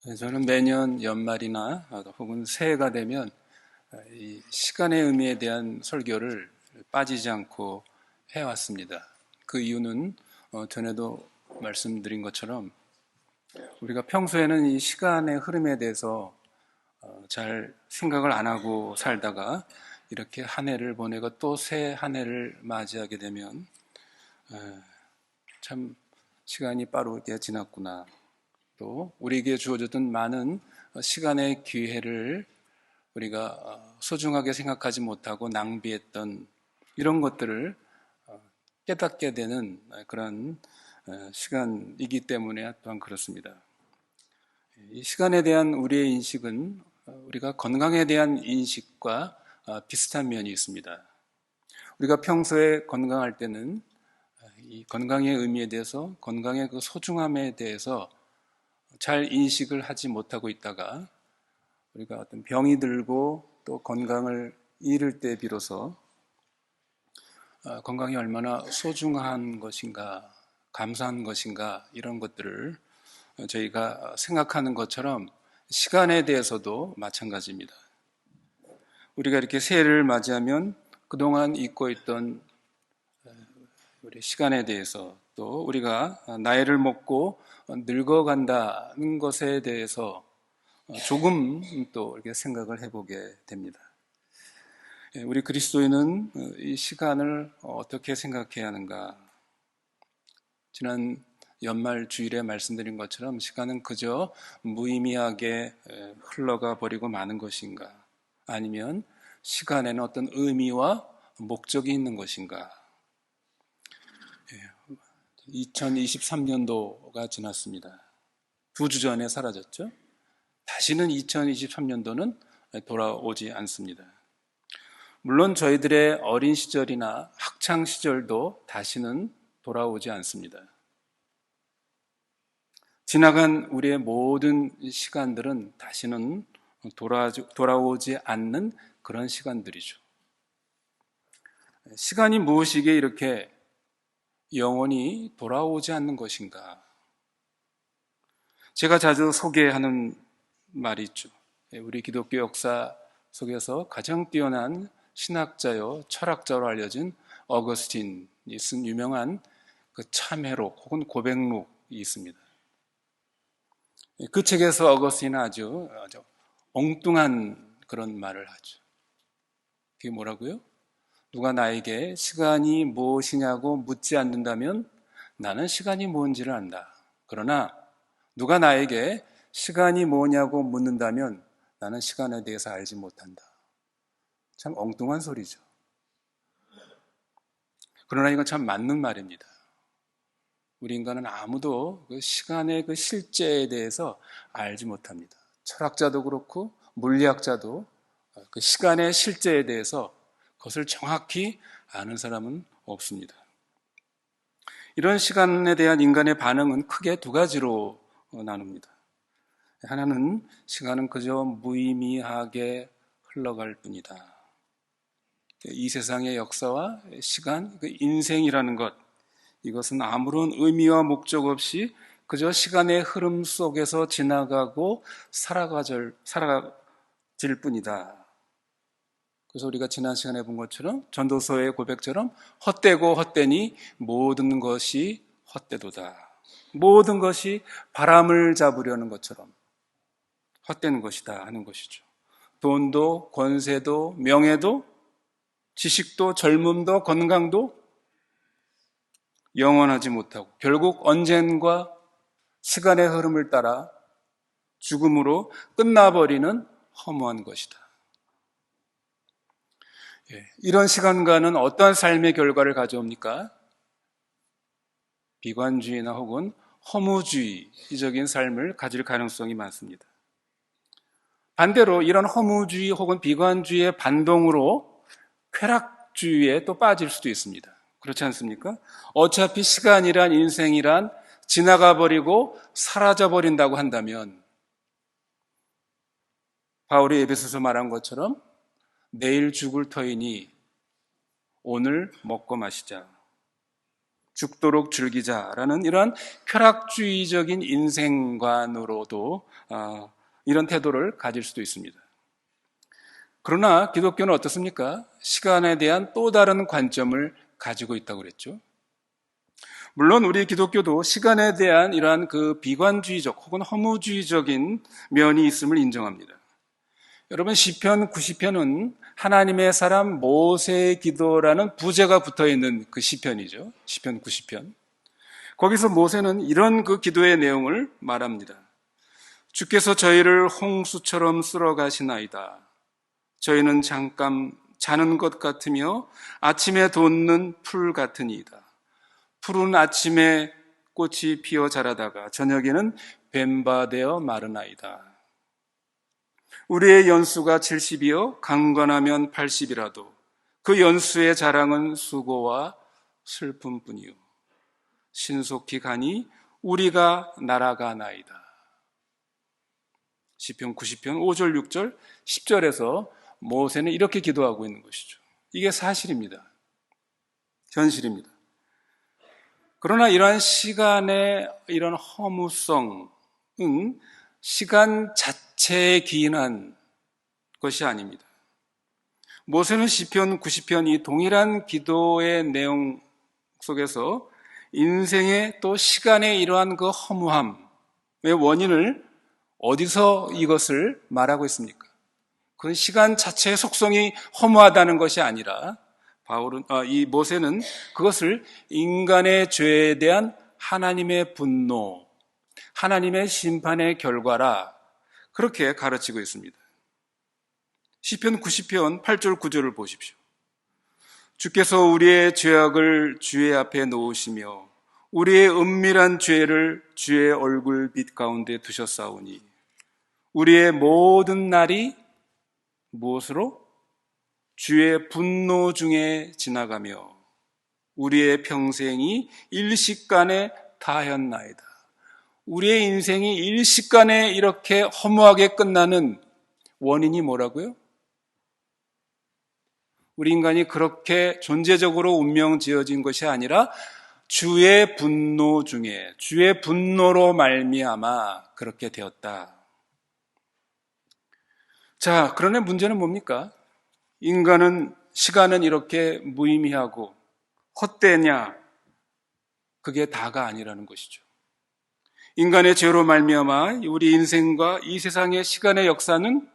저는 매년 연말이나 혹은 새해가 되면 이 시간의 의미에 대한 설교를 빠지지 않고 해왔습니다. 그 이유는 전에도 말씀드린 것처럼 우리가 평소에는 이 시간의 흐름에 대해서 잘 생각을 안 하고 살다가 이렇게 한 해를 보내고 또 새 한 해를 맞이하게 되면 참 시간이 빠르게 지났구나. 또 우리에게 주어졌던 많은 시간의 기회를 우리가 소중하게 생각하지 못하고 낭비했던 이런 것들을 깨닫게 되는 그런 시간이기 때문에 또한 그렇습니다. 이 시간에 대한 우리의 인식은 우리가 건강에 대한 인식과 비슷한 면이 있습니다. 우리가 평소에 건강할 때는 이 건강의 의미에 대해서, 건강의 그 소중함에 대해서 잘 인식을 하지 못하고 있다가 우리가 어떤 병이 들고 또 건강을 잃을 때 비로소 건강이 얼마나 소중한 것인가, 감사한 것인가 이런 것들을 저희가 생각하는 것처럼 시간에 대해서도 마찬가지입니다. 우리가 이렇게 새해를 맞이하면 그동안 잊고 있던 우리 시간에 대해서 또 우리가 나이를 먹고 늙어간다는 것에 대해서 조금 또 이렇게 생각을 해보게 됩니다. 우리 그리스도인은 이 시간을 어떻게 생각해야 하는가? 지난 연말 주일에 말씀드린 것처럼 시간은 그저 무의미하게 흘러가 버리고 마는 것인가? 아니면 시간에는 어떤 의미와 목적이 있는 것인가? 2023년도가 지났습니다. 2주 전에 사라졌죠? 다시는 2023년도는 돌아오지 않습니다. 물론 저희들의 어린 시절이나 학창 시절도 다시는 돌아오지 않습니다. 지나간 우리의 모든 시간들은 다시는 돌아오지 않는 그런 시간들이죠. 시간이 무엇이기에 이렇게 영원히 돌아오지 않는 것인가? 제가 자주 소개하는 말이 있죠. 우리 기독교 역사 속에서 가장 뛰어난 신학자요, 철학자로 알려진 어거스틴이 쓴 유명한 그 참회록 혹은 고백록이 있습니다. 그 책에서 어거스틴은 아주 엉뚱한 그런 말을 하죠. 그게 뭐라고요? 누가 나에게 시간이 무엇이냐고 묻지 않는다면 나는 시간이 뭔지를 안다. 그러나 누가 나에게 시간이 뭐냐고 묻는다면 나는 시간에 대해서 알지 못한다. 참 엉뚱한 소리죠. 그러나 이건 참 맞는 말입니다. 우리 인간은 아무도 그 시간의 그 실제에 대해서 알지 못합니다. 철학자도 그렇고 물리학자도 그 시간의 실제에 대해서 그것을 정확히 아는 사람은 없습니다. 이런 시간에 대한 인간의 반응은 크게 두 가지로 나눕니다. 하나는 시간은 그저 무의미하게 흘러갈 뿐이다. 이 세상의 역사와 시간, 그 인생이라는 것, 이것은 아무런 의미와 목적 없이 그저 시간의 흐름 속에서 지나가고 살아가질 뿐이다. 그래서 우리가 지난 시간에 본 것처럼 전도서의 고백처럼 헛되고 헛되니 모든 것이 헛되도다. 모든 것이 바람을 잡으려는 것처럼 헛되는 것이다 하는 것이죠. 돈도 권세도 명예도 지식도 젊음도 건강도 영원하지 못하고 결국 언젠가 시간의 흐름을 따라 죽음으로 끝나버리는 허무한 것이다. 이런 시간과는 어떠한 삶의 결과를 가져옵니까? 비관주의나 혹은 허무주의적인 삶을 가질 가능성이 많습니다. 반대로 이런 허무주의 혹은 비관주의의 반동으로 쾌락주의에 또 빠질 수도 있습니다. 그렇지 않습니까? 어차피 시간이란 인생이란 지나가 버리고 사라져 버린다고 한다면 바울이 에베소서 말한 것처럼 내일 죽을 터이니 오늘 먹고 마시자. 죽도록 즐기자라는 이러한 쾌락주의적인 인생관으로도 이런 태도를 가질 수도 있습니다. 그러나 기독교는 어떻습니까? 시간에 대한 또 다른 관점을 가지고 있다고 그랬죠. 물론 우리 기독교도 시간에 대한 이러한 그 비관주의적 혹은 허무주의적인 면이 있음을 인정합니다. 여러분, 시편 90편은 하나님의 사람 모세의 기도라는 부제가 붙어 있는 그 시편이죠. 시편 90편. 거기서 모세는 이런 그 기도의 내용을 말합니다. 주께서 저희를 홍수처럼 쓸어가시나이다. 저희는 잠깐 자는 것 같으며 아침에 돋는 풀 같으니이다. 푸른 아침에 꽃이 피어 자라다가 저녁에는 뱀바되어 마르나이다. 우리의 연수가 70이요 강건하면 80이라도 그 연수의 자랑은 수고와 슬픔뿐이요 신속히 가니 우리가 날아가나이다. 시편 90편 5절 6절 10절에서 모세는 이렇게 기도하고 있는 것이죠. 이게 사실입니다. 현실입니다. 그러나 이러한 시간의 이런 허무성은 시간 자체에 기인한 것이 아닙니다. 모세는 시편 90편 이 동일한 기도의 내용 속에서 인생의 또 시간의 이러한 그 허무함의 원인을 어디서 이것을 말하고 있습니까? 그건 시간 자체의 속성이 허무하다는 것이 아니라 이 모세는 그것을 인간의 죄에 대한 하나님의 분노, 하나님의 심판의 결과라 그렇게 가르치고 있습니다. 시편 90편 8절 9절을 보십시오. 주께서 우리의 죄악을 주의 앞에 놓으시며 우리의 은밀한 죄를 주의 얼굴빛 가운데 두셨사오니 우리의 모든 날이 무엇으로? 주의 분노 중에 지나가며 우리의 평생이 일식간에 다하였나이다. 우리의 인생이 일식간에 이렇게 허무하게 끝나는 원인이 뭐라고요? 우리 인간이 그렇게 존재적으로 운명 지어진 것이 아니라 주의 분노 중에 주의 분노로 말미암아 그렇게 되었다. 자, 그러나 문제는 뭡니까? 시간은 이렇게 무의미하고 헛되냐? 그게 다가 아니라는 것이죠. 인간의 죄로 말미암아 우리 인생과 이 세상의 시간의 역사는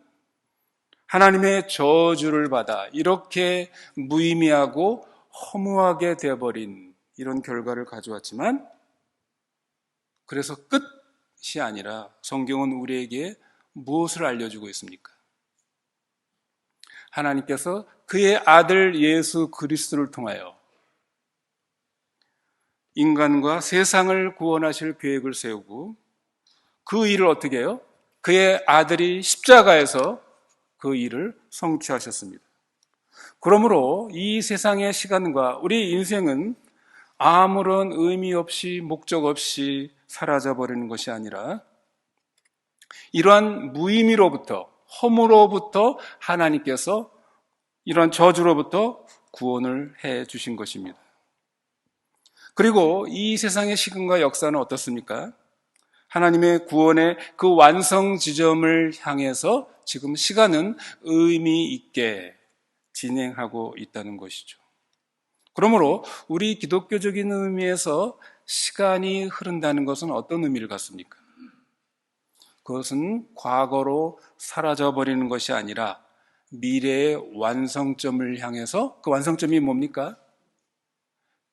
하나님의 저주를 받아 이렇게 무의미하고 허무하게 되어버린 이런 결과를 가져왔지만 그래서 끝이 아니라 성경은 우리에게 무엇을 알려주고 있습니까? 하나님께서 그의 아들 예수 그리스도를 통하여 인간과 세상을 구원하실 계획을 세우고 그 일을 어떻게 해요? 그의 아들이 십자가에서 그 일을 성취하셨습니다. 그러므로 이 세상의 시간과 우리 인생은 아무런 의미 없이 목적 없이 사라져버리는 것이 아니라 이러한 무의미로부터 허무로부터 하나님께서 이러한 저주로부터 구원을 해 주신 것입니다. 그리고 이 세상의 시간과 역사는 어떻습니까? 하나님의 구원의 그 완성 지점을 향해서 지금 시간은 의미 있게 진행하고 있다는 것이죠. 그러므로 우리 기독교적인 의미에서 시간이 흐른다는 것은 어떤 의미를 갖습니까? 그것은 과거로 사라져버리는 것이 아니라 미래의 완성점을 향해서 그 완성점이 뭡니까?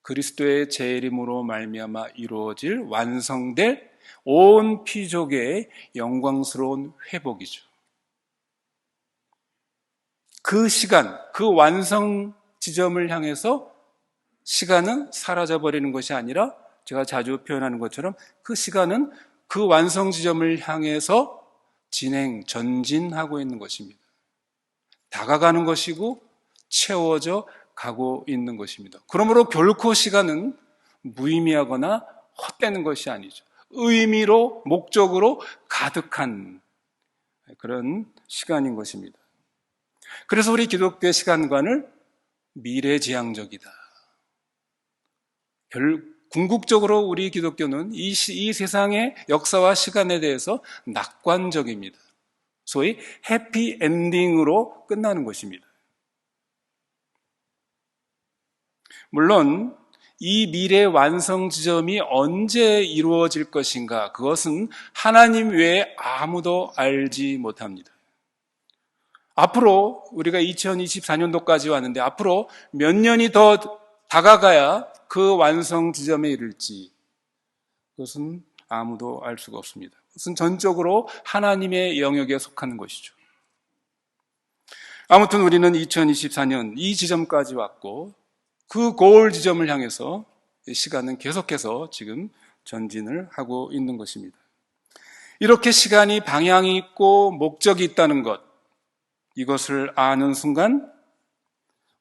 그리스도의 재림으로 말미암아 이루어질 완성될 온 피조계의 영광스러운 회복이죠. 그 시간, 그 완성 지점을 향해서 시간은 사라져버리는 것이 아니라 제가 자주 표현하는 것처럼 그 시간은 그 완성 지점을 향해서 전진하고 있는 것입니다. 다가가는 것이고 채워져 가고 있는 것입니다. 그러므로 결코 시간은 무의미하거나 헛되는 것이 아니죠. 의미로, 목적으로 가득한 그런 시간인 것입니다. 그래서 우리 기독교의 시간관을 미래지향적이다. 궁극적으로 우리 기독교는 이 세상의 역사와 시간에 대해서 낙관적입니다. 소위 해피엔딩으로 끝나는 것입니다. 물론 이 미래 완성 지점이 언제 이루어질 것인가, 그것은 하나님 외에 아무도 알지 못합니다. 앞으로 우리가 2024년도까지 왔는데 앞으로 몇 년이 더 다가가야 그 완성 지점에 이를지, 그것은 아무도 알 수가 없습니다. 그것은 전적으로 하나님의 영역에 속하는 것이죠. 아무튼 우리는 2024년 이 지점까지 왔고, 그 고을 지점을 향해서 시간은 계속해서 지금 전진을 하고 있는 것입니다. 이렇게 시간이 방향이 있고 목적이 있다는 것, 이것을 아는 순간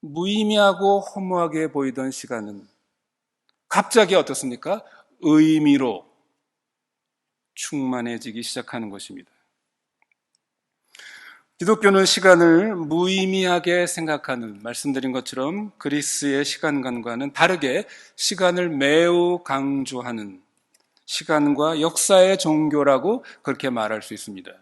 무의미하고 허무하게 보이던 시간은 갑자기 어떻습니까? 의미로 충만해지기 시작하는 것입니다. 기독교는 시간을 무의미하게 생각하는, 말씀드린 것처럼 그리스의 시간관과는 다르게 시간을 매우 강조하는 시간과 역사의 종교라고 그렇게 말할 수 있습니다.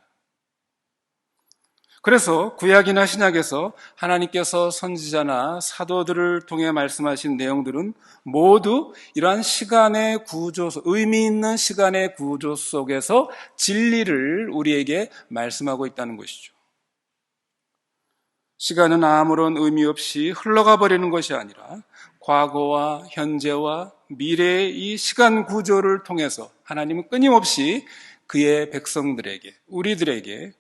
그래서 구약이나 신약에서 하나님께서 선지자나 사도들을 통해 말씀하신 내용들은 모두 이러한 시간의 구조, 의미 있는 시간의 구조 속에서 진리를 우리에게 말씀하고 있다는 것이죠. 시간은 아무런 의미 없이 흘러가 버리는 것이 아니라 과거와 현재와 미래의 이 시간 구조를 통해서 하나님은 끊임없이 그의 백성들에게, 우리들에게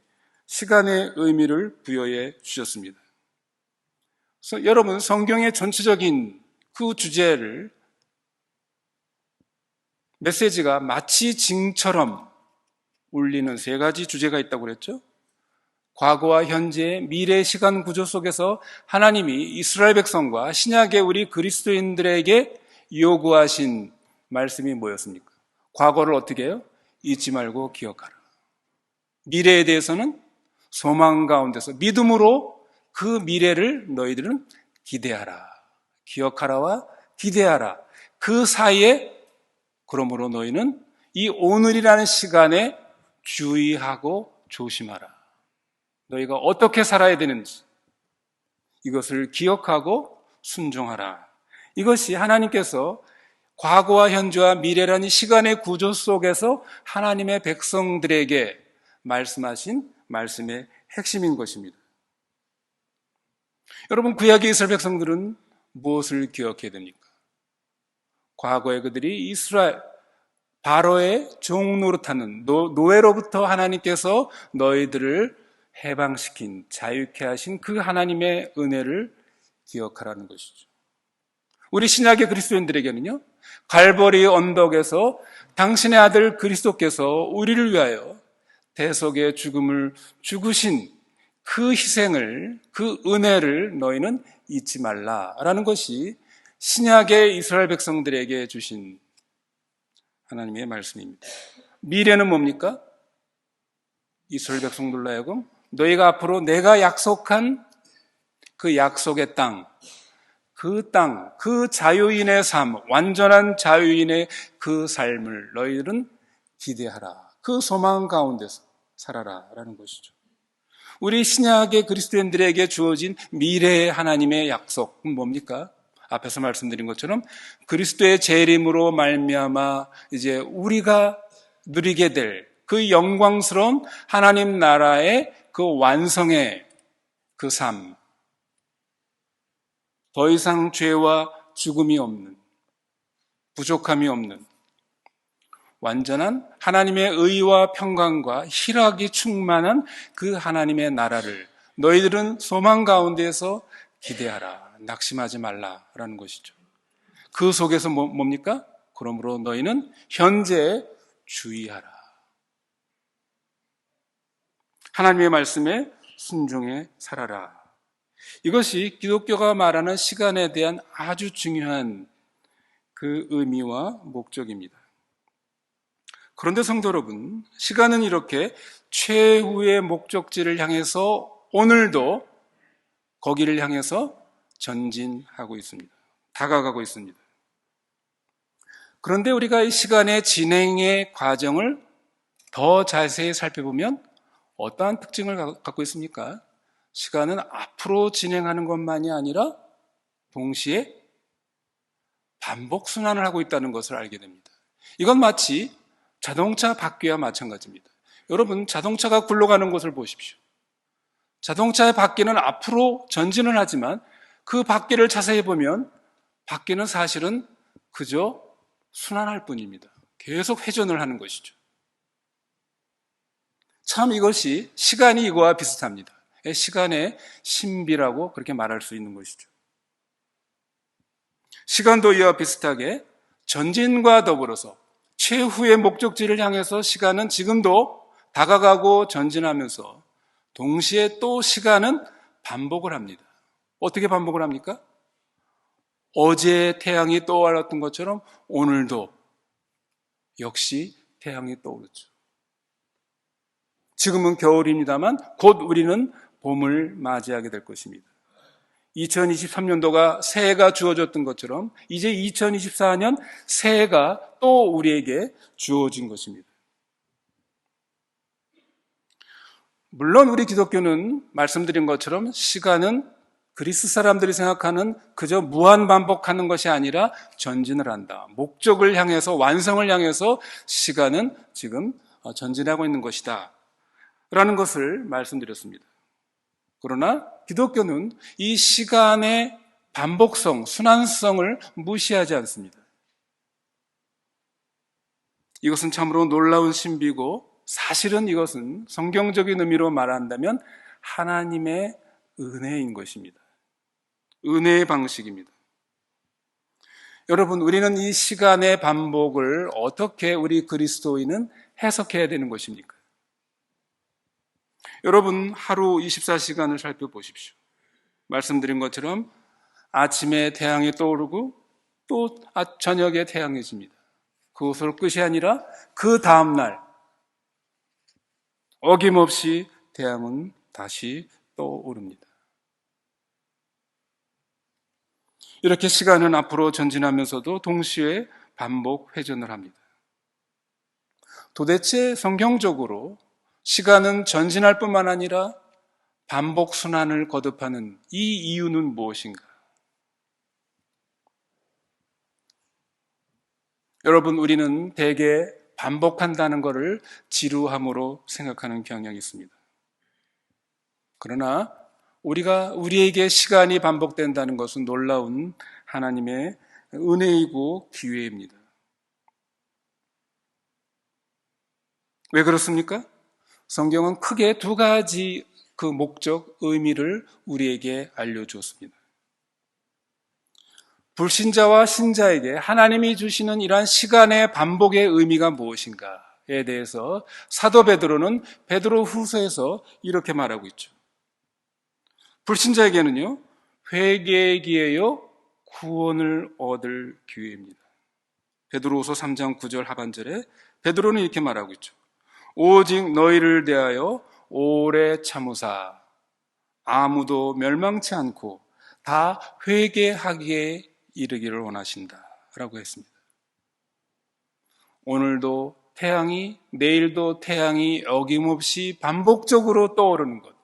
시간의 의미를 부여해 주셨습니다. 그래서 여러분, 성경의 전체적인 그 주제를, 메시지가 마치 징처럼 울리는 세 가지 주제가 있다고 그랬죠. 과거와 현재, 미래의 시간 구조 속에서 하나님이 이스라엘 백성과 신약의 우리 그리스도인들에게 요구하신 말씀이 뭐였습니까? 과거를 어떻게 해요? 잊지 말고 기억하라. 미래에 대해서는 소망 가운데서 믿음으로 그 미래를 너희들은 기대하라. 기억하라와 기대하라. 그 사이에 그러므로 너희는 이 오늘이라는 시간에 주의하고 조심하라. 너희가 어떻게 살아야 되는지 이것을 기억하고 순종하라. 이것이 하나님께서 과거와 현재와 미래라는 시간의 구조 속에서 하나님의 백성들에게 말씀하신 말씀의 핵심인 것입니다. 여러분, 구약의 이스라엘 백성들은 무엇을 기억해야 됩니까? 과거에 그들이 이스라엘 바로의 종 노릇하는 노예로부터 하나님께서 너희들을 해방시킨, 자유케 하신 그 하나님의 은혜를 기억하라는 것이죠. 우리 신약의 그리스도인들에게는요, 갈보리 언덕에서 당신의 아들 그리스도께서 우리를 위하여 대속의 죽음을 죽으신 그 희생을, 그 은혜를 너희는 잊지 말라라는 것이 신약의 이스라엘 백성들에게 주신 하나님의 말씀입니다. 미래는 뭡니까? 이스라엘 백성들로 하여금 너희가 앞으로 내가 약속한 그 약속의 땅, 그 자유인의 삶, 완전한 자유인의 그 삶을 너희들은 기대하라. 그 소망 가운데서 살아라라는 것이죠. 우리 신약의 그리스도인들에게 주어진 미래의 하나님의 약속은 뭡니까? 앞에서 말씀드린 것처럼 그리스도의 재림으로 말미암아 이제 우리가 누리게 될 그 영광스러운 하나님 나라의 그 완성의 그 삶, 더 이상 죄와 죽음이 없는, 부족함이 없는 완전한 하나님의 의와 평강과 희락이 충만한 그 하나님의 나라를 너희들은 소망 가운데에서 기대하라, 낙심하지 말라라는 것이죠. 그 속에서 뭡니까? 그러므로 너희는 현재에 주의하라. 하나님의 말씀에 순종해 살아라. 이것이 기독교가 말하는 시간에 대한 아주 중요한 그 의미와 목적입니다. 그런데 성도 여러분, 시간은 이렇게 최후의 목적지를 향해서 오늘도 거기를 향해서 전진하고 있습니다. 다가가고 있습니다. 그런데 우리가 이 시간의 진행의 과정을 더 자세히 살펴보면 어떠한 특징을 갖고 있습니까? 시간은 앞으로 진행하는 것만이 아니라 동시에 반복 순환을 하고 있다는 것을 알게 됩니다. 이건 마치 자동차 바퀴와 마찬가지입니다. 여러분, 자동차가 굴러가는 것을 보십시오. 자동차의 바퀴는 앞으로 전진을 하지만 그 바퀴를 자세히 보면 바퀴는 사실은 그저 순환할 뿐입니다. 계속 회전을 하는 것이죠. 참 이것이 시간이 이거와 비슷합니다. 시간의 신비라고 그렇게 말할 수 있는 것이죠. 시간도 이와 비슷하게 전진과 더불어서 최후의 목적지를 향해서 시간은 지금도 다가가고 전진하면서 동시에 또 시간은 반복을 합니다. 어떻게 반복을 합니까? 어제 태양이 떠올랐던 것처럼 오늘도 역시 태양이 떠오르죠. 지금은 겨울입니다만 곧 우리는 봄을 맞이하게 될 것입니다. 2023년도가 새해가 주어졌던 것처럼 이제 2024년 새해가 또 우리에게 주어진 것입니다. 물론 우리 기독교는 말씀드린 것처럼 시간은 그리스 사람들이 생각하는 그저 무한 반복하는 것이 아니라 전진을 한다. 목적을 향해서, 완성을 향해서 시간은 지금 전진하고 있는 것이다 라는 것을 말씀드렸습니다. 그러나 기독교는 이 시간의 반복성, 순환성을 무시하지 않습니다. 이것은 참으로 놀라운 신비고 사실은 이것은 성경적인 의미로 말한다면 하나님의 은혜인 것입니다. 은혜의 방식입니다. 여러분, 우리는 이 시간의 반복을 어떻게 우리 그리스도인은 해석해야 되는 것입니까? 여러분, 하루 24시간을 살펴보십시오. 말씀드린 것처럼 아침에 태양이 떠오르고 또 저녁에 태양이 집니다. 그것으로 끝이 아니라 그 다음날 어김없이 태양은 다시 떠오릅니다. 이렇게 시간은 앞으로 전진하면서도 동시에 반복 회전을 합니다. 도대체 성경적으로 시간은 전진할 뿐만 아니라 반복 순환을 거듭하는 이 이유는 무엇인가? 여러분, 우리는 대개 반복한다는 것을 지루함으로 생각하는 경향이 있습니다. 그러나 우리에게 시간이 반복된다는 것은 놀라운 하나님의 은혜이고 기회입니다. 왜 그렇습니까? 성경은 크게 두 가지 그 목적, 의미를 우리에게 알려주었습니다. 불신자와 신자에게 하나님이 주시는 이러한 시간의 반복의 의미가 무엇인가에 대해서 사도 베드로는 베드로 후서에서 이렇게 말하고 있죠. 불신자에게는요, 회개의 기회요, 구원을 얻을 기회입니다. 베드로후서 3장 9절 하반절에 베드로는 이렇게 말하고 있죠. 오직 너희를 대하여 오래 참으사 아무도 멸망치 않고 다 회개하기에 이르기를 원하신다 라고 했습니다. 오늘도 태양이, 내일도 태양이 어김없이 반복적으로 떠오르는 것,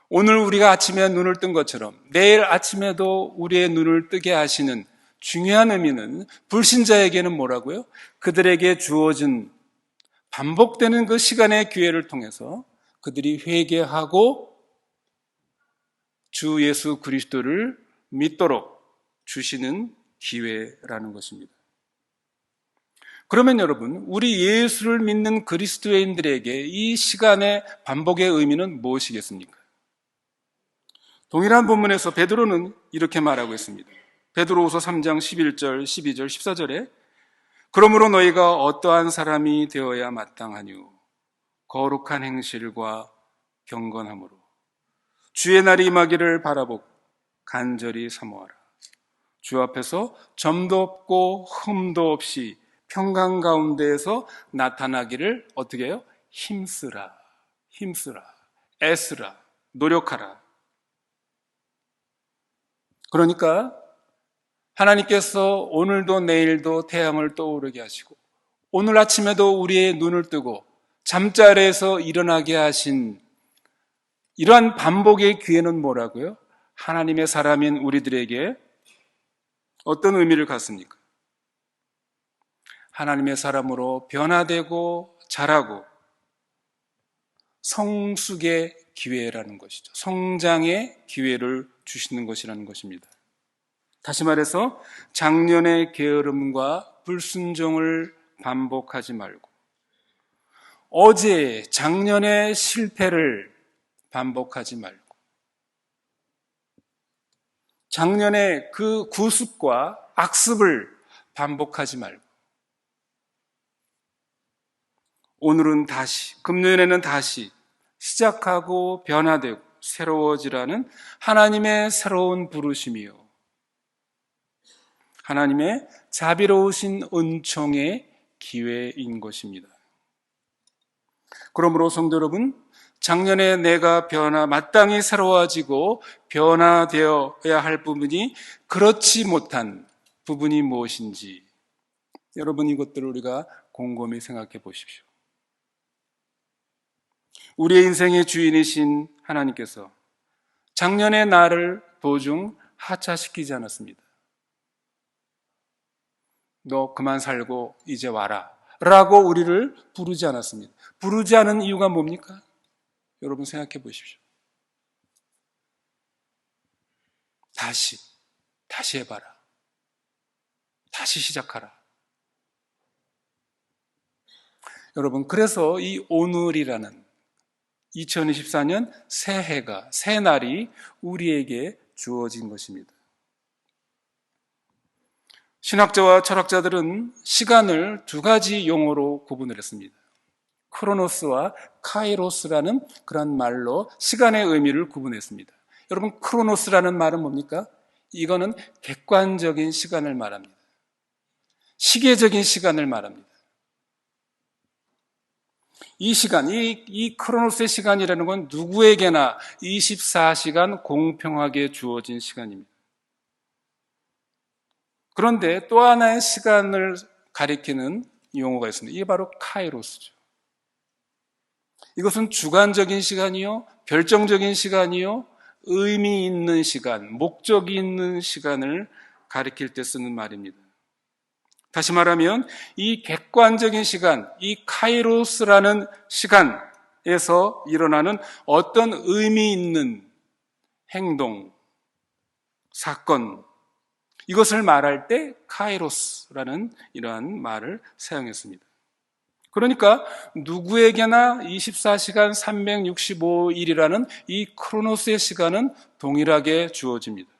오늘 우리가 아침에 눈을 뜬 것처럼 내일 아침에도 우리의 눈을 뜨게 하시는 중요한 의미는 불신자에게는 뭐라고요? 그들에게 주어진 반복되는 그 시간의 기회를 통해서 그들이 회개하고 주 예수 그리스도를 믿도록 주시는 기회라는 것입니다. 그러면 여러분, 우리 예수를 믿는 그리스도인들에게 이 시간의 반복의 의미는 무엇이겠습니까? 동일한 본문에서 베드로는 이렇게 말하고 있습니다. 베드로후서 3장 11절, 12절, 14절에 그러므로 너희가 어떠한 사람이 되어야 마땅하뇨? 거룩한 행실과 경건함으로 주의 날이 임하기를 바라보고 간절히 사모하라. 주 앞에서 점도 없고 흠도 없이 평강 가운데에서 나타나기를 어떻게 해요? 힘쓰라, 애쓰라, 노력하라. 그러니까 하나님께서 오늘도 내일도 태양을 떠오르게 하시고 오늘 아침에도 우리의 눈을 뜨고 잠자리에서 일어나게 하신 이러한 반복의 기회는 뭐라고요? 하나님의 사람인 우리들에게 어떤 의미를 갖습니까? 하나님의 사람으로 변화되고 자라고 성숙의 기회라는 것이죠. 성장의 기회를 주시는 것이라는 것입니다. 다시 말해서 작년의 게으름과 불순종을 반복하지 말고 어제 작년의 실패를 반복하지 말고 작년의 그 구습과 악습을 반복하지 말고 오늘은 다시, 금년에는 다시 시작하고 변화되고 새로워지라는 하나님의 새로운 부르심이요, 하나님의 자비로우신 은총의 기회인 것입니다. 그러므로 성도 여러분, 작년에 내가 마땅히 새로워지고 변화되어야 할 부분이 그렇지 못한 부분이 무엇인지 여러분 이것들을 우리가 곰곰이 생각해 보십시오. 우리의 인생의 주인이신 하나님께서 작년의 나를 도중 하차시키지 않았습니다. 너 그만 살고 이제 와라 라고 우리를 부르지 않았습니다. 부르지 않은 이유가 뭡니까? 여러분 생각해 보십시오. 다시 해봐라. 다시 시작하라. 여러분, 그래서 이 오늘이라는 2024년 새해가, 새날이 우리에게 주어진 것입니다. 신학자와 철학자들은 시간을 두 가지 용어로 구분을 했습니다. 크로노스와 카이로스라는 그런 말로 시간의 의미를 구분했습니다. 여러분, 크로노스라는 말은 뭡니까? 이거는 객관적인 시간을 말합니다. 시계적인 시간을 말합니다. 이 시간, 이 크로노스의 시간이라는 건 누구에게나 24시간 공평하게 주어진 시간입니다. 그런데 또 하나의 시간을 가리키는 용어가 있습니다. 이게 바로 카이로스죠. 이것은 주관적인 시간이요, 결정적인 시간이요, 의미 있는 시간, 목적이 있는 시간을 가리킬 때 쓰는 말입니다. 다시 말하면 이 객관적인 시간, 이 카이로스라는 시간에서 일어나는 어떤 의미 있는 행동, 사건, 이것을 말할 때 카이로스라는 이러한 말을 사용했습니다. 그러니까 누구에게나 24시간 365일이라는 이 크로노스의 시간은 동일하게 주어집니다.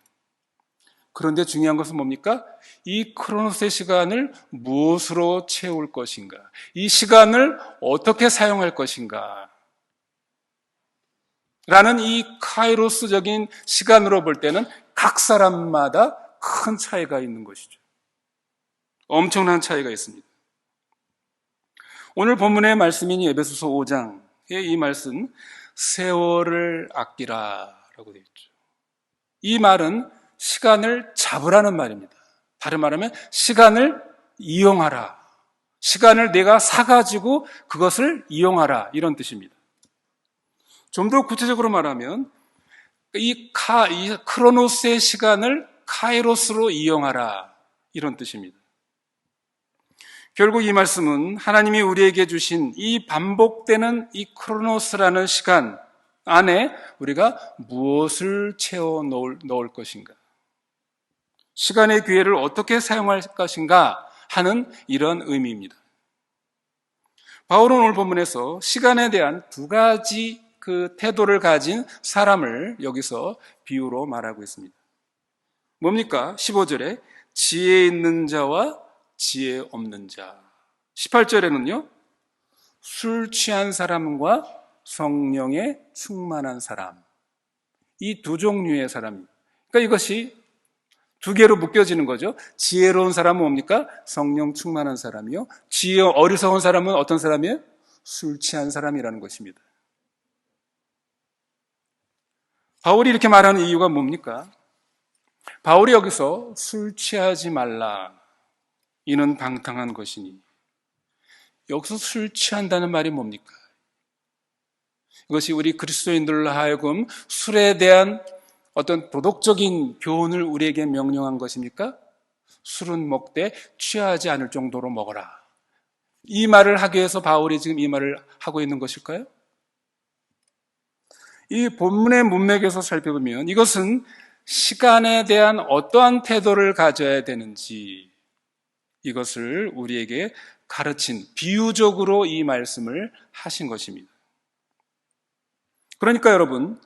그런데 중요한 것은 뭡니까? 이 크로노스의 시간을 무엇으로 채울 것인가? 이 시간을 어떻게 사용할 것인가? 라는 이 카이로스적인 시간으로 볼 때는 각 사람마다 큰 차이가 있는 것이죠. 엄청난 차이가 있습니다. 오늘 본문의 말씀인 에베소서 5장의 이 말씀, 세월을 아끼라라고 되어 있죠. 이 말은 시간을 잡으라는 말입니다. 다른 말하면 시간을 이용하라. 시간을 내가 사가지고 그것을 이용하라. 이런 뜻입니다. 좀 더 구체적으로 말하면 이 크로노스의 시간을 카이로스로 이용하라. 이런 뜻입니다. 결국 이 말씀은 하나님이 우리에게 주신 이 반복되는 이 크로노스라는 시간 안에 우리가 무엇을 채워 넣을 것인가, 시간의 기회를 어떻게 사용할 것인가 하는 이런 의미입니다. 바울은 오늘 본문에서 시간에 대한 두 가지 그 태도를 가진 사람을 여기서 비유로 말하고 있습니다. 뭡니까? 15절에 지혜 있는 자와 지혜 없는 자. 18절에는요, 술 취한 사람과 성령에 충만한 사람. 이 두 종류의 사람입니다. 그러니까 이것이 두 개로 묶여지는 거죠. 지혜로운 사람은 뭡니까? 성령 충만한 사람이요. 어리석은 사람은 어떤 사람이에요? 술 취한 사람이라는 것입니다. 바울이 이렇게 말하는 이유가 뭡니까? 바울이 여기서 술 취하지 말라, 이는 방탕한 것이니, 여기서 술 취한다는 말이 뭡니까? 이것이 우리 그리스도인들로 하여금 술에 대한 어떤 도덕적인 교훈을 우리에게 명령한 것입니까? 술은 먹되 취하지 않을 정도로 먹어라, 이 말을 하기 위해서 바울이 지금 이 말을 하고 있는 것일까요? 이 본문의 문맥에서 살펴보면 이것은 시간에 대한 어떠한 태도를 가져야 되는지, 이것을 우리에게 가르친, 비유적으로 이 말씀을 하신 것입니다. 그러니까 여러분,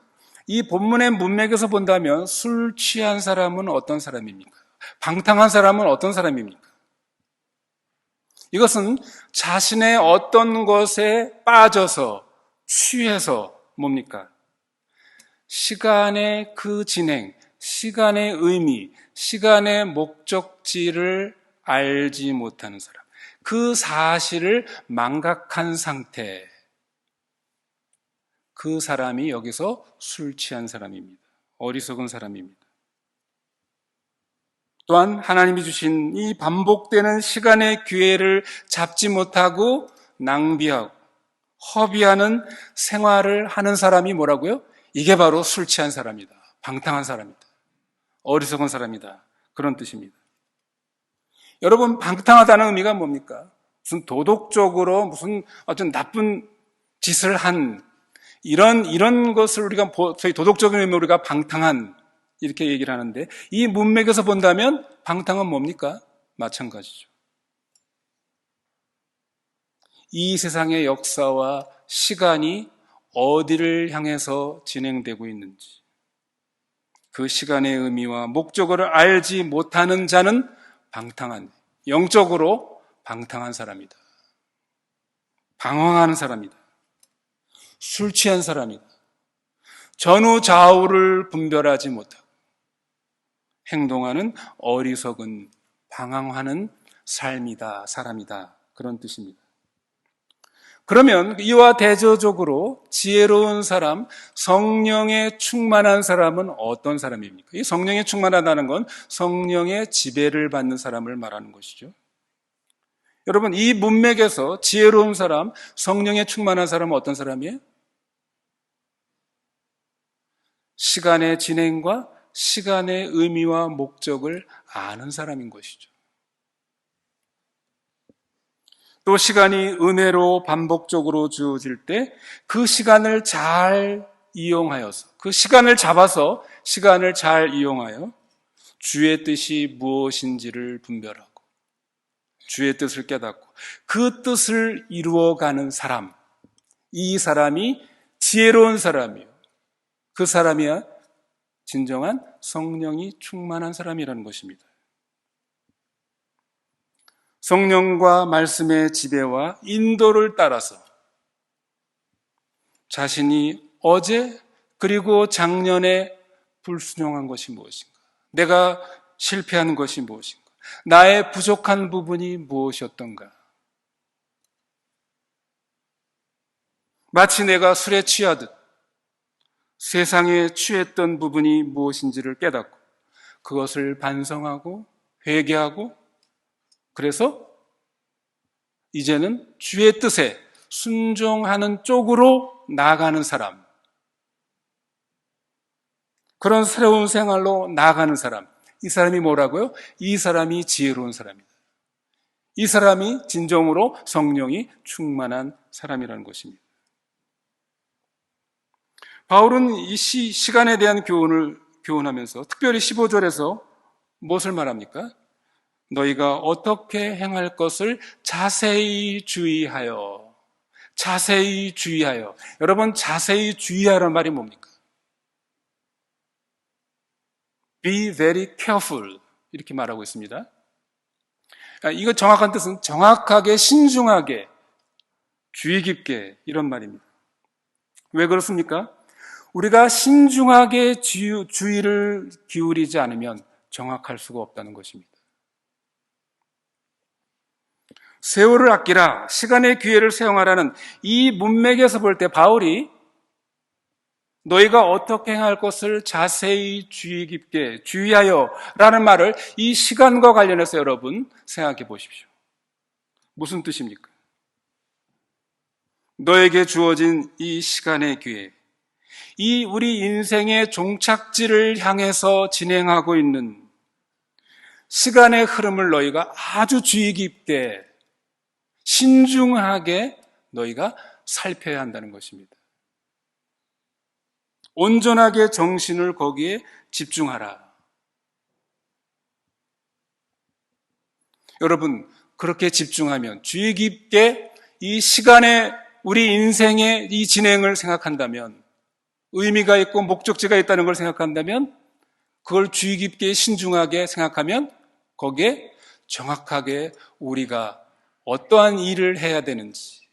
이 본문의 문맥에서 본다면 술 취한 사람은 어떤 사람입니까? 방탕한 사람은 어떤 사람입니까? 이것은 자신의 어떤 것에 빠져서, 취해서 뭡니까? 시간의 그 진행, 시간의 의미, 시간의 목적지를 알지 못하는 사람, 그 사실을 망각한 상태, 그 사람이 여기서 술 취한 사람입니다. 어리석은 사람입니다. 또한 하나님이 주신 이 반복되는 시간의 기회를 잡지 못하고 낭비하고 허비하는 생활을 하는 사람이 뭐라고요? 이게 바로 술 취한 사람이다, 방탕한 사람이다, 어리석은 사람이다, 그런 뜻입니다. 여러분, 방탕하다는 의미가 뭡니까? 무슨 도덕적으로 무슨 어떤 나쁜 짓을 한 이런 것을 우리가 저희 도덕적인 의미로 우리가 방탕한, 이렇게 얘기를 하는데, 이 문맥에서 본다면 방탕은 뭡니까? 마찬가지죠. 이 세상의 역사와 시간이 어디를 향해서 진행되고 있는지, 그 시간의 의미와 목적을 알지 못하는 자는 방탕한, 영적으로 방탕한 사람이다, 방황하는 사람이다, 술 취한 사람이다, 전후 좌우를 분별하지 못하고 행동하는 어리석은, 방황하는 삶이다, 사람이다, 그런 뜻입니다. 그러면 이와 대조적으로 지혜로운 사람, 성령에 충만한 사람은 어떤 사람입니까? 이 성령에 충만하다는 건 성령의 지배를 받는 사람을 말하는 것이죠. 여러분, 이 문맥에서 지혜로운 사람, 성령에 충만한 사람은 어떤 사람이에요? 시간의 진행과 시간의 의미와 목적을 아는 사람인 것이죠. 또 시간이 은혜로 반복적으로 주어질 때 그 시간을 잘 이용하여서, 그 시간을 잡아서 시간을 잘 이용하여 주의 뜻이 무엇인지를 분별하고 주의 뜻을 깨닫고 그 뜻을 이루어가는 사람, 이 사람이 지혜로운 사람이요, 그 사람이야 진정한 성령이 충만한 사람이라는 것입니다. 성령과 말씀의 지배와 인도를 따라서 자신이 어제 그리고 작년에 불순종한 것이 무엇인가, 내가 실패하는 것이 무엇인가, 나의 부족한 부분이 무엇이었던가, 마치 내가 술에 취하듯 세상에 취했던 부분이 무엇인지를 깨닫고 그것을 반성하고 회개하고, 그래서 이제는 주의 뜻에 순종하는 쪽으로 나아가는 사람, 그런 새로운 생활로 나아가는 사람, 이 사람이 뭐라고요? 이 사람이 지혜로운 사람이다. 이 사람이 진정으로 성령이 충만한 사람이라는 것입니다. 바울은 이 시간에 대한 교훈하면서 특별히 15절에서 무엇을 말합니까? 너희가 어떻게 행할 것을 자세히 주의하여. 자세히 주의하여. 여러분, 자세히 주의하라는 말이 뭡니까? Be very careful, 이렇게 말하고 있습니다. 이거 정확한 뜻은 정확하게, 신중하게, 주의 깊게, 이런 말입니다. 왜 그렇습니까? 우리가 신중하게 주의를 기울이지 않으면 정확할 수가 없다는 것입니다. 세월을 아끼라, 시간의 기회를 사용하라는 이 문맥에서 볼 때 바울이 너희가 어떻게 행할 것을 자세히 주의 깊게 주의하여 라는 말을 이 시간과 관련해서 여러분 생각해 보십시오. 무슨 뜻입니까? 너에게 주어진 이 시간의 기회, 이 우리 인생의 종착지를 향해서 진행하고 있는 시간의 흐름을 너희가 아주 주의 깊게 신중하게 너희가 살펴야 한다는 것입니다. 온전하게 정신을 거기에 집중하라. 여러분, 그렇게 집중하면 주의 깊게 이 시간에 우리 인생의 이 진행을 생각한다면, 의미가 있고 목적지가 있다는 걸 생각한다면, 그걸 주의 깊게 신중하게 생각하면 거기에 정확하게 우리가 어떠한 일을 해야 되는지,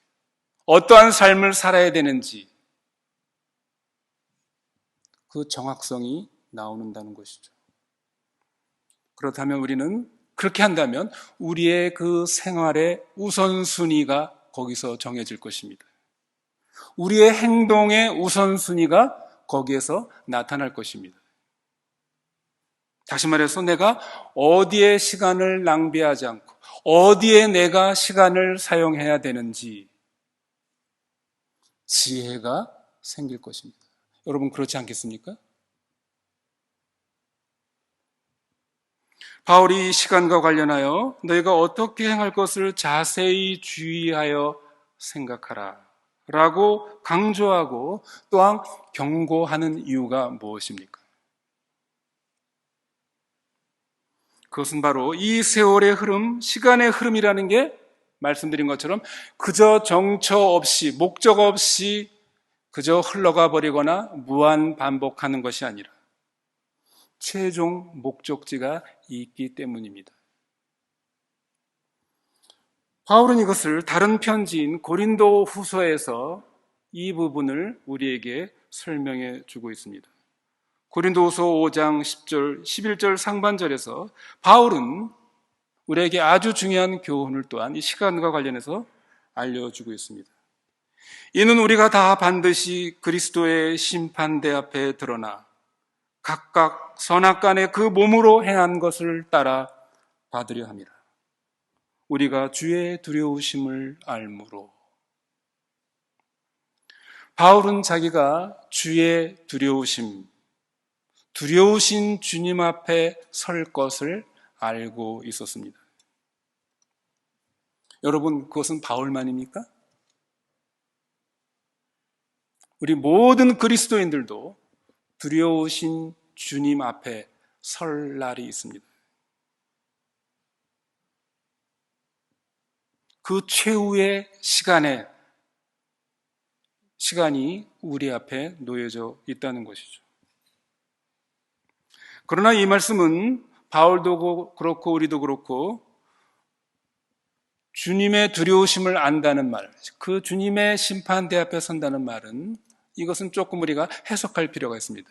어떠한 삶을 살아야 되는지 그 정확성이 나오는다는 것이죠. 그렇다면 우리는 그렇게 한다면 우리의 그 생활의 우선순위가 거기서 정해질 것입니다. 우리의 행동의 우선순위가 거기에서 나타날 것입니다. 다시 말해서 내가 어디에 시간을 낭비하지 않고 어디에 내가 시간을 사용해야 되는지 지혜가 생길 것입니다. 여러분 그렇지 않겠습니까? 바울이 시간과 관련하여 너희가 어떻게 행할 것을 자세히 주의하여 생각하라 라고 강조하고 또한 경고하는 이유가 무엇입니까? 그것은 바로 이 세월의 흐름, 시간의 흐름이라는 게 말씀드린 것처럼 그저 정처 없이, 목적 없이 그저 흘러가 버리거나 무한 반복하는 것이 아니라 최종 목적지가 있기 때문입니다. 바울은 이것을 다른 편지인 고린도 후서에서 이 부분을 우리에게 설명해 주고 있습니다. 고린도후서 5장 10절, 11절 상반절에서 바울은 우리에게 아주 중요한 교훈을 또한 이 시간과 관련해서 알려주고 있습니다. 이는 우리가 다 반드시 그리스도의 심판대 앞에 드러나 각각 선악간에 그 몸으로 행한 것을 따라 받으려 함이라. 우리가 주의 두려우심을 알므로. 바울은 자기가 주의 두려우신 주님 앞에 설 것을 알고 있었습니다. 여러분, 그것은 바울만입니까? 우리 모든 그리스도인들도 두려우신 주님 앞에 설 날이 있습니다. 그 최후의 시간이 우리 앞에 놓여져 있다는 것이죠. 그러나 이 말씀은 바울도 그렇고 우리도 그렇고 주님의 두려우심을 안다는 말, 그 주님의 심판대 앞에 선다는 말은 이것은 조금 우리가 해석할 필요가 있습니다.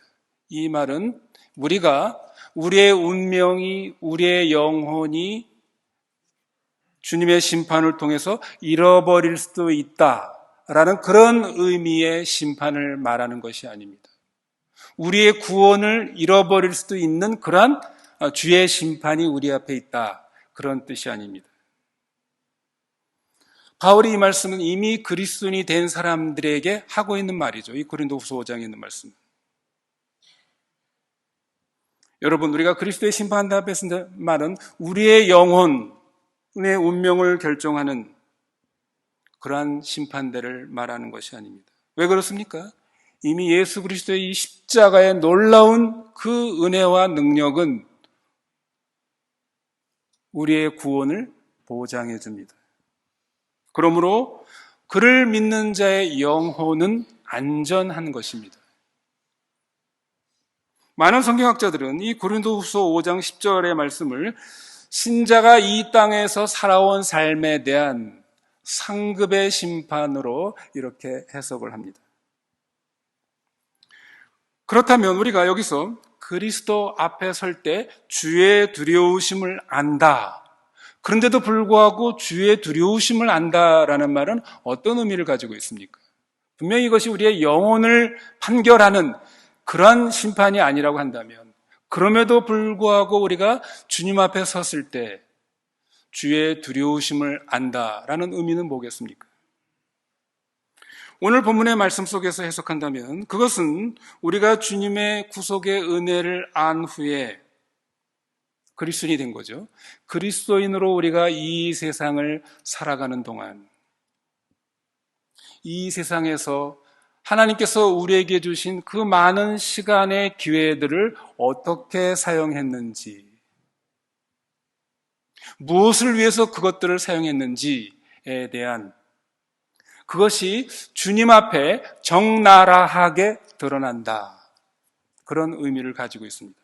이 말은 우리가 우리의 운명이, 우리의 영혼이 주님의 심판을 통해서 잃어버릴 수도 있다라는 그런 의미의 심판을 말하는 것이 아닙니다. 우리의 구원을 잃어버릴 수도 있는 그러한 주의 심판이 우리 앞에 있다, 그런 뜻이 아닙니다. 바울이 이 말씀은 이미 그리스도인이 된 사람들에게 하고 있는 말이죠. 이 고린도후서 5장에 있는 말씀. 여러분, 우리가 그리스도의 심판 앞에 쓴 말은 우리의 영혼의 운명을 결정하는 그러한 심판대를 말하는 것이 아닙니다. 왜 그렇습니까? 이미 예수 그리스도의 이 십자가의 놀라운 그 은혜와 능력은 우리의 구원을 보장해 줍니다. 그러므로 그를 믿는 자의 영혼은 안전한 것입니다. 많은 성경학자들은 이 고린도후서 5장 10절의 말씀을 신자가 이 땅에서 살아온 삶에 대한 상급의 심판으로 이렇게 해석을 합니다. 그렇다면 우리가 여기서 그리스도 앞에 설 때 주의 두려우심을 안다. 그런데도 불구하고 주의 두려우심을 안다라는 말은 어떤 의미를 가지고 있습니까? 분명히 이것이 우리의 영혼을 판결하는 그러한 심판이 아니라고 한다면, 그럼에도 불구하고 우리가 주님 앞에 섰을 때 주의 두려우심을 안다라는 의미는 뭐겠습니까? 오늘 본문의 말씀 속에서 해석한다면 그것은 우리가 주님의 구속의 은혜를 안 후에 그리스도인이 된 거죠. 그리스도인으로 우리가 이 세상을 살아가는 동안 이 세상에서 하나님께서 우리에게 주신 그 많은 시간의 기회들을 어떻게 사용했는지, 무엇을 위해서 그것들을 사용했는지에 대한 그것이 주님 앞에 적나라하게 드러난다. 그런 의미를 가지고 있습니다.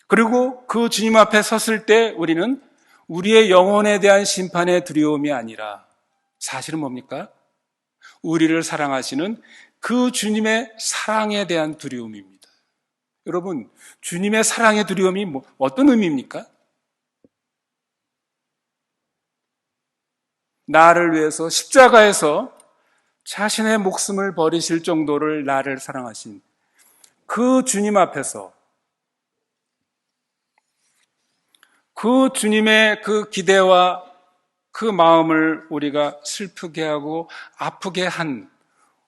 그리고 그 주님 앞에 섰을 때 우리는 우리의 영혼에 대한 심판의 두려움이 아니라 사실은 뭡니까? 우리를 사랑하시는 그 주님의 사랑에 대한 두려움입니다. 여러분, 주님의 사랑의 두려움이 어떤 의미입니까? 나를 위해서 십자가에서 자신의 목숨을 버리실 정도를 나를 사랑하신 그 주님 앞에서 그 주님의 그 기대와 그 마음을 우리가 슬프게 하고 아프게 한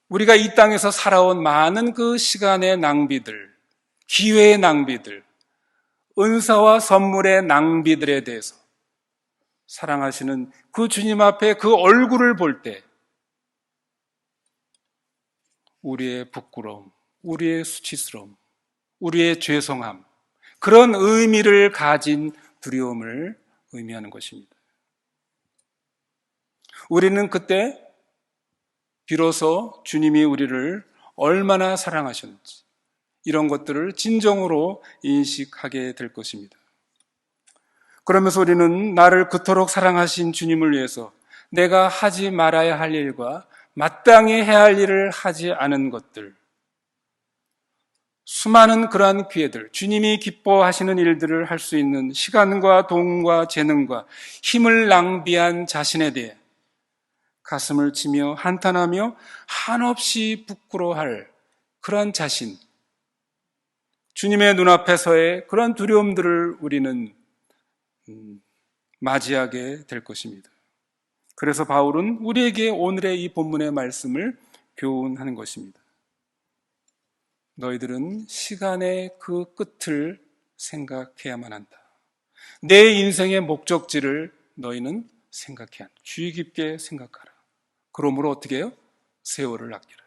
우리가 이 땅에서 살아온 많은 그 시간의 낭비들, 기회의 낭비들, 은사와 선물의 낭비들에 대해서 사랑하시는 그 주님 앞에 그 얼굴을 볼 때 우리의 부끄러움, 우리의 수치스러움, 우리의 죄송함, 그런 의미를 가진 두려움을 의미하는 것입니다. 우리는 그때 비로소 주님이 우리를 얼마나 사랑하셨는지 이런 것들을 진정으로 인식하게 될 것입니다. 그러면서 우리는 나를 그토록 사랑하신 주님을 위해서 내가 하지 말아야 할 일과 마땅히 해야 할 일을 하지 않은 것들, 수많은 그러한 기회들, 주님이 기뻐하시는 일들을 할 수 있는 시간과 돈과 재능과 힘을 낭비한 자신에 대해 가슴을 치며 한탄하며 한없이 부끄러워할 그러한 자신, 주님의 눈앞에서의 그러한 두려움들을 우리는 맞이하게 될 것입니다. 그래서 바울은 우리에게 오늘의 이 본문의 말씀을 교훈하는 것입니다. 너희들은 시간의 그 끝을 생각해야만 한다. 내 인생의 목적지를 너희는 생각해야 한다. 주의 깊게 생각하라. 그러므로 어떻게 해요? 세월을 아끼라.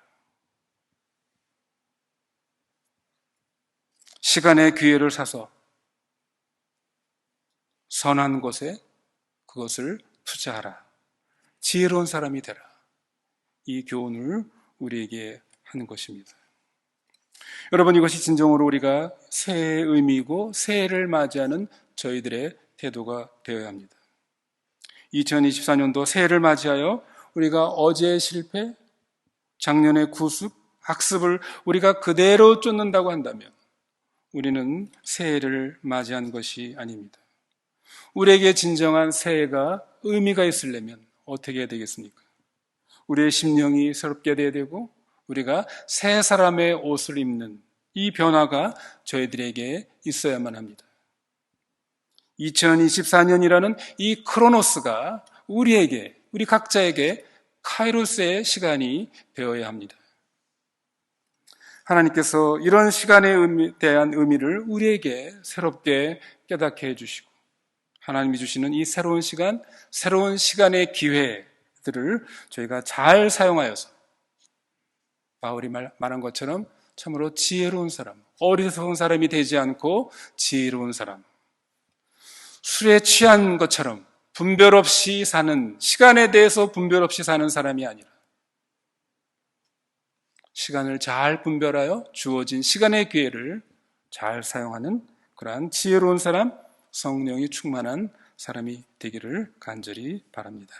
시간의 기회를 사서 선한 곳에 그것을 투자하라. 지혜로운 사람이 되라. 이 교훈을 우리에게 하는 것입니다. 여러분, 이것이 진정으로 우리가 새해의 의미이고 새해를 맞이하는 저희들의 태도가 되어야 합니다. 2024년도 새해를 맞이하여 우리가 어제의 실패, 작년의 구습, 학습을 우리가 그대로 쫓는다고 한다면 우리는 새해를 맞이한 것이 아닙니다. 우리에게 진정한 새해가 의미가 있으려면 어떻게 해야 되겠습니까? 우리의 심령이 새롭게 되어야 되고 우리가 새 사람의 옷을 입는 이 변화가 저희들에게 있어야만 합니다. 2024년이라는 이 크로노스가 우리 각자에게 카이로스의 시간이 되어야 합니다. 하나님께서 이런 시간에 대한 의미를 우리에게 새롭게 깨닫게 해주시고 하나님이 주시는 이 새로운 시간, 새로운 시간의 기회들을 저희가 잘 사용하여서 바울이 말한 것처럼 참으로 지혜로운 사람, 어리석은 사람이 되지 않고 지혜로운 사람, 술에 취한 것처럼 분별 없이 사는, 시간에 대해서 분별 없이 사는 사람이 아니라 시간을 잘 분별하여 주어진 시간의 기회를 잘 사용하는 그러한 지혜로운 사람, 성령이 충만한 사람이 되기를 간절히 바랍니다.